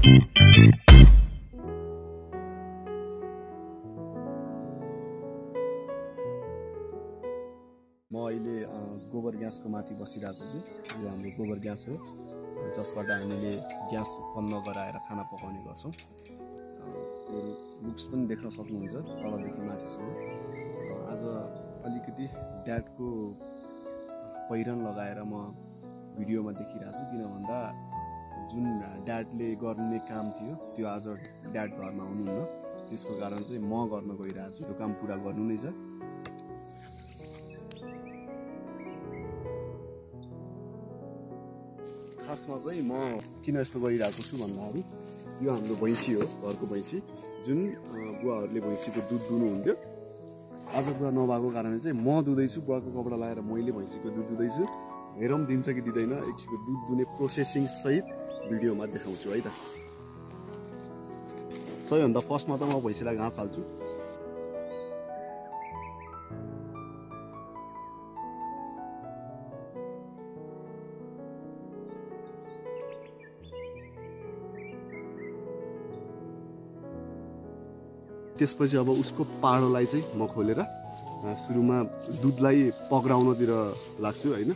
म अहिले गोबर ग्यासको माथि बसिरहेको छु। यो हाम्रो गोबर ग्यास हो जसबाट हामीले ग्यास उत्पन्न गराएर खाना पकाउने गर्छौँ। यो लुक्स पनि देख्न सक्नुहुन्छ तलदेखि माथिसम्म। आज अलिकति ड्याडको पहिरन लगाएर म भिडियोमा देखिरहेको छु, किन भन्दा जुन ड्याडले गर्ने काम थियो त्यो आज ड्याड घरमा हुनुहुन्न, त्यसको कारण चाहिँ म गर्न गइरहेको छु। त्यो काम पुरा गर्नु नै छ। खासमा चाहिँ म किन यस्तो गरिरहेको छु भन्दाखेरि यो हाम्रो भैँसी हो, घरको भैँसी, जुन बुवाहरूले भैँसीको दुध दुहुनुहुन्थ्यो। आज बुवा नभएको कारणले चाहिँ म दुँदैछु। बुवाको कपडा लगाएर मैले भैँसीको दुध दुँदैछु। हेरौँ दिन्छ कि दिँदैन, एकछिनको दुध दुने प्रोसेसिङ सहित भिडियोमा देखाउँछु है त। सबैभन्दा फर्स्टमा त म भैँसीलाई घाँस हाल्छु। त्यसपछि अब उसको पाडोलाई चाहिँ म खोलेर सुरुमा दुधलाई पक्राउनतिर लाग्छु हैन।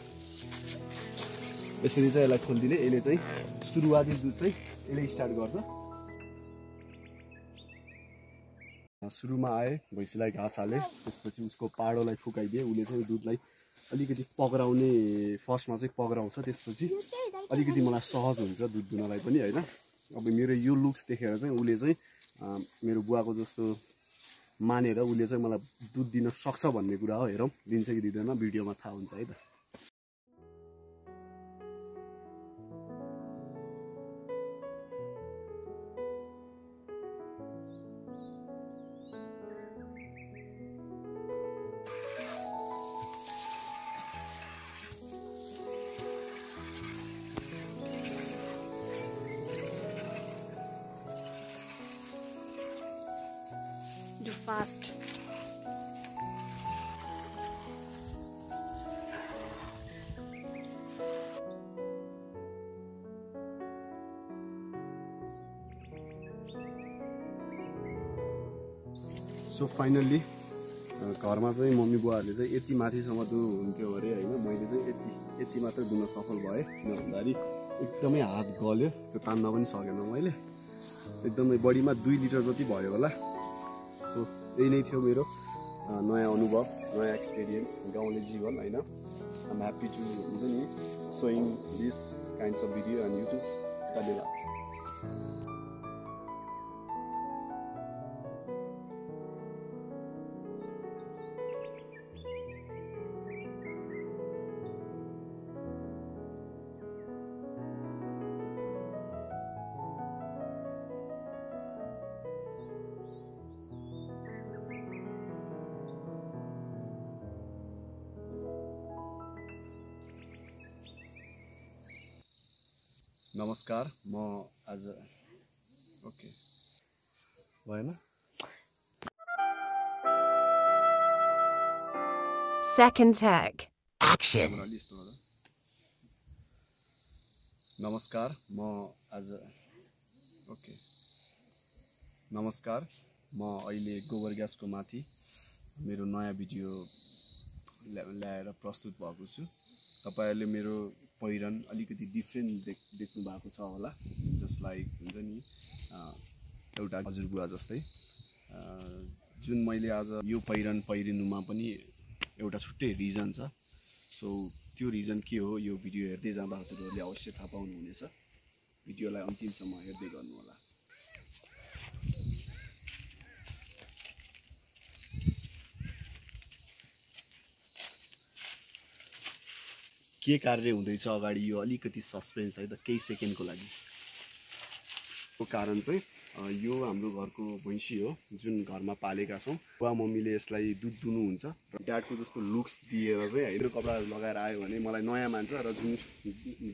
यसरी चाहिँ यसलाई खोलिदिने, यसले चाहिँ सुरुवाती दुध चाहिँ यसले स्टार्ट गर्छ। सुरुमा आए भैँसीलाई घाँस हाले, त्यसपछि उसको पाडोलाई फुकाइदिए। उसले चाहिँ दुधलाई अलिकति पक्राउने, फर्स्टमा चाहिँ पक्राउँछ, त्यसपछि अलिकति मलाई सहज हुन्छ दुध दुनलाई पनि हैन। अब मेरो यो लुक्स देखेर चाहिँ उसले चाहिँ मेरो बुवाको जस्तो मानेर उसले चाहिँ मलाई दुध दिन सक्छ भन्ने कुरा हो। हेरौँ दिन्छ कि दिँदैन, भिडियोमा थाहा हुन्छ है त। Fast. सो फाइनल्ली घरमा चाहिँ मम्मी बुवाहरूले चाहिँ यति माथिसम्म दुनुहुन्थ्यो अरे होइन। मैले चाहिँ यति मात्र दुन सफल भएँ, किन भन्दाखेरि एकदमै हात गल्यो, त्यो तान्न पनि सकेन मैले। एकदमै बढीमा 2 लिटर जति भयो होला। सो यही नै थियो मेरो नयाँ अनुभव, नयाँ एक्सपिरियन्स, गाउँले जीवन होइन। आइम ह्याप्पी टु हुन्छ नि showing this kinds of video on YouTube. धन्यवाद। नमस्कार, म आज ओके भएन। Second tag. Action. नमस्कार, म आज ओके नमस्कार, म अहिले गोबर ग्यासको माथि मेरो नयाँ भिडियो ल्याएर प्रस्तुत भएको छु। तपाईहरुले मेरो पहिरन अलिकति डिफ्रेन्ट देख्नु भएको छ होला, जस्ट लाइक हुन्छ नि एउटा हजुरबुवा जस्तै। जुन मैले आज यो पहिरन पहिरिनुमा पनि एउटा छुट्टै रिजन छ। सो त्यो रिजन के हो, यो भिडियो हेर्दै जाँदा हजुरहरूले अवश्य थाहा पाउनुहुनेछ। भिडियोलाई अन्तिमसम्म हेर्दै गर्नु होला। के कार्य हुँदैछ अगाडि यो अलिकति सस्पेन्स है त, केही सेकेन्डको लागि। को कारण चाहिँ यो हाम्रो घरको भैँसी हो जुन घरमा पालेका छौँ। बुवा मम्मीले यसलाई दुध दुनुहुन्छ र ड्याडको जस्तो लुक्स दिएर चाहिँ हैन कपडाहरू लगाएर आयो भने मलाई नयाँ मान्छ र जुन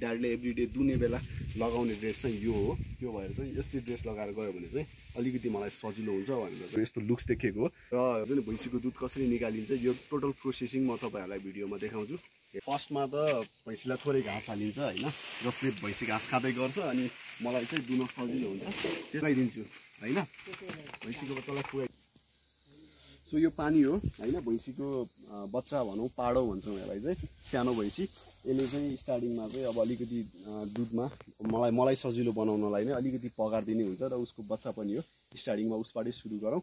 ड्याडले एभ्रीडे दुने बेला लगाउने ड्रेस चाहिँ यो हो। त्यो भएर चाहिँ यस्तै ड्रेस लगाएर गयो भने चाहिँ अलिकति मलाई सजिलो हुन्छ भनेर चाहिँ यस्तो लुक्स देखेको र जुन भैँसीको दुध कसरी निकालिन्छ यो टोटल प्रोसेसिङ म तपाईहरुलाई भिडियोमा देखाउँछु। फर्स्टमा त भैँसीलाई थोरै घाँस हालिन्छ हैन, जसले भैँसी घाँस खाँदै गर्छ अनि मलाई चाहिँ दुन सजिलो हुन्छ त्यसलाई दिन्छु हैन भैँसीको बच्चालाई खुवाइ सो यो पानी हो हैन भैँसीको बच्चा भनौँ पाडो भन्छौँ यसलाई चाहिँ सानो भैँसी यसले चाहिँ स्टार्टिङमा चाहिँ अब अलिकति दुधमा मलाई सजिलो बनाउनलाई नै अलिकति पगार दिने हुन्छ र उसको बच्चा पनि हो स्टार्टिङमा उसबाटै सुरु गरौँ